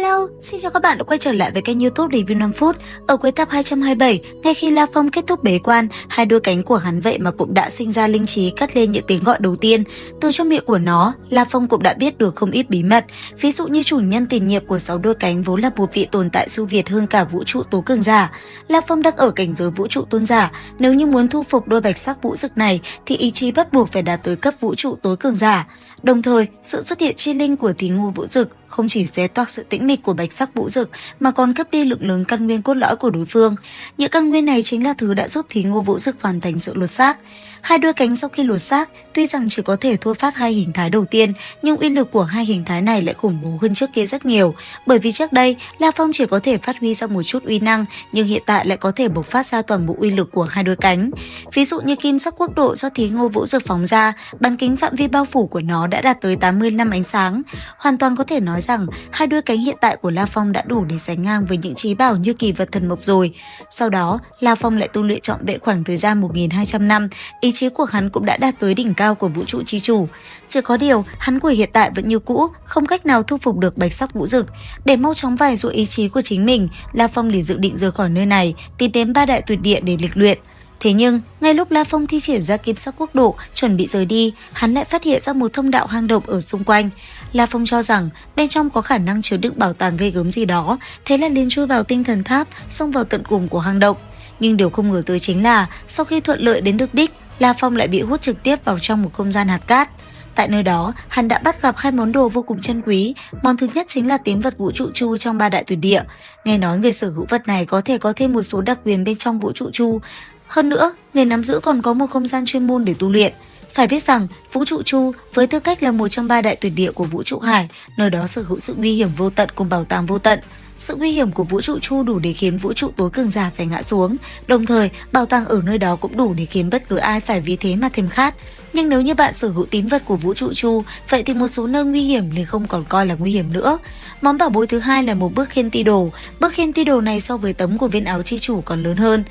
Hello, xin chào các bạn đã quay trở lại với kênh YouTube Review 5 phút. Ở cuối tập 227, ngay khi La Phong kết thúc bế quan, hai đôi cánh của hắn vậy mà cũng đã sinh ra linh trí cất lên những tiếng gọi đầu tiên. Từ trong miệng của nó, La Phong cũng đã biết được không ít bí mật. Ví dụ như chủ nhân tiền nhiệm của 6 đôi cánh vốn là một vị tồn tại siêu việt hơn cả vũ trụ tố cường giả. La Phong đang ở cảnh giới vũ trụ tôn giả. Nếu như muốn thu phục đôi bạch sắc vũ dực này, thì ý chí bắt buộc phải đạt tới cấp vũ trụ tối cường giả. Đồng thời, sự xuất hiện chi linh của Thí Ngu vũ dực không chỉ xé toạc sự tĩnh mịch của bạch sắc vũ dực mà còn cướp đi lượng lớn căn nguyên cốt lõi của đối phương. Những căn nguyên này chính là thứ đã giúp Thí Ngu vũ dực hoàn thành sự lột xác. Hai đôi cánh sau khi lột xác, tuy rằng chỉ có thể thua phát hai hình thái đầu tiên, nhưng uy lực của hai hình thái này lại khủng bố hơn trước kia rất nhiều. Bởi vì trước đây, La Phong chỉ có thể phát huy ra một chút uy năng, nhưng hiện tại lại có thể bộc phát ra toàn bộ uy lực của hai đôi cánh. Ví dụ như kim sắc quốc độ do Thí Ngu vũ dực phóng ra, bán kính phạm vi bao phủ của nó đã đạt tới 80 năm ánh sáng. Hoàn toàn có thể nói rằng hai đôi cánh hiện tại của La Phong đã đủ để sánh ngang với những trí bảo như kỳ vật thần mộc rồi. Sau đó, La Phong lại tu luyện trọn vẹn khoảng thời gian 1200 năm, ý chí của hắn cũng đã đạt tới đỉnh cao của vũ trụ chi chủ. Chỉ có điều, hắn của hiện tại vẫn như cũ, không cách nào thu phục được bạch sắc vũ dực. Để mau chóng vài dụ ý chí của chính mình, La Phong liền dự định rời khỏi nơi này, tìm đến ba đại tuyệt địa để lịch luyện. Thế nhưng, ngay lúc La Phong thi triển ra kim sắc quốc độ, chuẩn bị rời đi, hắn lại phát hiện ra một thông đạo hang động ở xung quanh. La Phong cho rằng bên trong có khả năng chứa đựng bảo tàng ghê gớm gì đó, thế là liền chui vào tinh thần tháp, xông vào tận cùng của hang động. Nhưng điều không ngờ tới chính là, sau khi thuận lợi đến được đích, La Phong lại bị hút trực tiếp vào trong một không gian hạt cát. Tại nơi đó, hắn đã bắt gặp hai món đồ vô cùng chân quý. Món thứ nhất chính là tín vật vũ trụ chu trong ba đại tuyệt địa. Nghe nói người sở hữu vật này có thể có thêm một số đặc quyền bên trong vũ trụ chu. Hơn nữa, người nắm giữ còn có một không gian chuyên môn để tu luyện. Phải biết rằng, vũ trụ chu với tư cách là một trong ba đại tuyệt địa của vũ trụ hải, nơi đó sở hữu sự nguy hiểm vô tận cùng bảo tàng vô tận. Sự nguy hiểm của vũ trụ chu đủ để khiến vũ trụ tối cường giả phải ngã xuống, đồng thời bảo tàng ở nơi đó cũng đủ để khiến bất cứ ai phải vì thế mà thèm khát. Nhưng nếu như bạn sở hữu tín vật của vũ trụ chu, vậy thì một số nơi nguy hiểm liền không còn coi là nguy hiểm nữa. Món bảo bối thứ hai là một bức khiên ti đồ. Bức khiên ti đồ này so với tấm của viên áo chi chủ còn lớn hơn.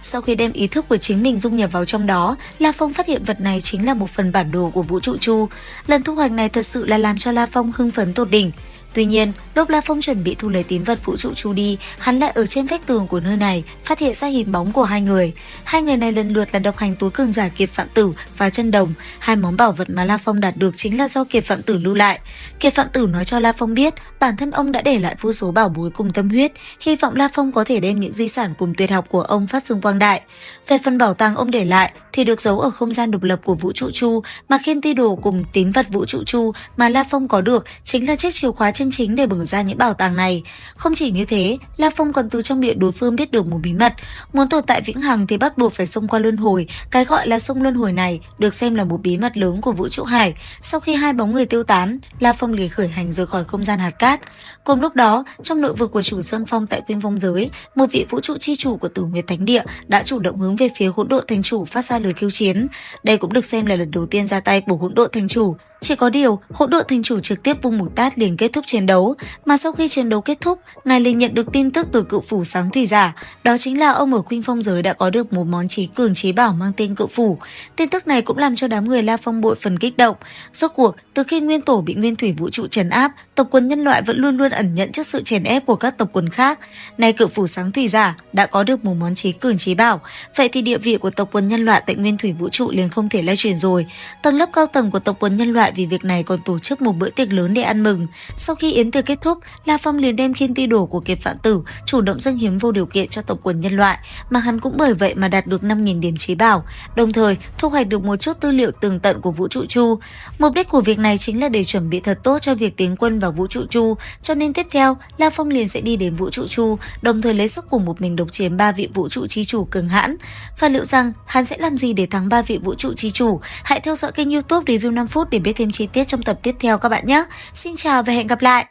Sau khi đem ý thức của chính mình dung nhập vào trong đó, La Phong phát hiện vật này chính là một phần bản đồ của vũ trụ chu. Lần thu hoạch này thật sự là làm cho La Phong hưng phấn tột đỉnh. Tuy nhiên, lúc La Phong chuẩn bị thu lấy tín vật vũ trụ chu đi, hắn lại ở trên vách tường của nơi này phát hiện ra hình bóng của hai người. Hai người này lần lượt là độc hành tối cường giả Kiệt Phạm Tử và Chân Đồng. Hai món bảo vật mà La Phong đạt được chính là do Kiệt Phạm Tử lưu lại. Kiệt Phạm Tử nói cho La Phong biết bản thân ông đã để lại vô số bảo bối cùng tâm huyết, hy vọng La Phong có thể đem những di sản cùng tuyệt học của ông phát dương quang đại. Về phần bảo tàng ông để lại thì được giấu ở không gian độc lập của vũ trụ chu, mà khiên ti đồ cùng tín vật vũ trụ chu mà La Phong có được chính là chiếc chìa khóa chân chính để mở ra những bảo tàng này. Không chỉ như thế, La Phong còn từ trong miệng đối phương biết được một bí mật. Muốn tồn tại vĩnh hằng thì bắt buộc phải xông qua luân hồi. Cái gọi là sông luân hồi này được xem là một bí mật lớn của vũ trụ hải. Sau khi hai bóng người tiêu tán, La Phong liền khởi hành rời khỏi không gian hạt cát. Cùng lúc đó, trong nội vực của chủ Sơn Phong tại Quyên Phong giới, một vị vũ trụ chi chủ của Tử Nguyệt Thánh Địa đã chủ động hướng về phía Hỗn Độn Thành Chủ phát ra lời khiêu chiến. Đây cũng được xem là lần đầu tiên ra tay của Hỗn Độn Thành Chủ. Chỉ có điều, Hỗn Độn Thành Chủ trực tiếp vung một tát liền kết thúc chiến đấu, mà sau khi chiến đấu kết thúc, ngài liền nhận được tin tức từ cự phủ Sáng Thủy Giả, đó chính là ông ở Quyên Phong giới đã có được một món trí cường trí bảo mang tên cự phủ. Tin tức này cũng làm cho đám người La Phong bội phần kích động. Rốt cuộc, từ khi Nguyên Tổ bị Nguyên Thủy vũ trụ trấn áp, tộc quần nhân loại vẫn luôn luôn ẩn nhận trước sự chèn ép của các tộc quần khác. Nay cự phủ Sáng Thủy Giả đã có được một món trí cường trí bảo, vậy thì địa vị của tộc quần nhân loại tại Nguyên Thủy vũ trụ liền không thể lay chuyển rồi. Tầng lớp cao tầng của tộc quần nhân loại vì việc này còn tổ chức một bữa tiệc lớn để ăn mừng. Sau khi yến tiệc kết thúc, La Phong liền đem khiên ti đồ của Kiệt Phạm Tử chủ động dâng hiến vô điều kiện cho tộc quần nhân loại, mà hắn cũng bởi vậy mà đạt được 5.000 điểm trí bảo, đồng thời thu hoạch được một chút tư liệu tường tận của vũ trụ chu. Mục đích của việc này chính là để chuẩn bị thật tốt cho việc tiến quân vào vũ trụ chu, cho nên tiếp theo La Phong liền sẽ đi đến vũ trụ chu, đồng thời lấy sức của một mình độc chiếm 3 vị vũ trụ chi chủ cường hãn. Và liệu rằng hắn sẽ làm gì để thắng 3 vị vũ trụ chi chủ? Hãy theo dõi kênh YouTube Review 5 phút để biết thêm chi tiết trong tập tiếp theo các bạn nhé. Xin chào và hẹn gặp lại!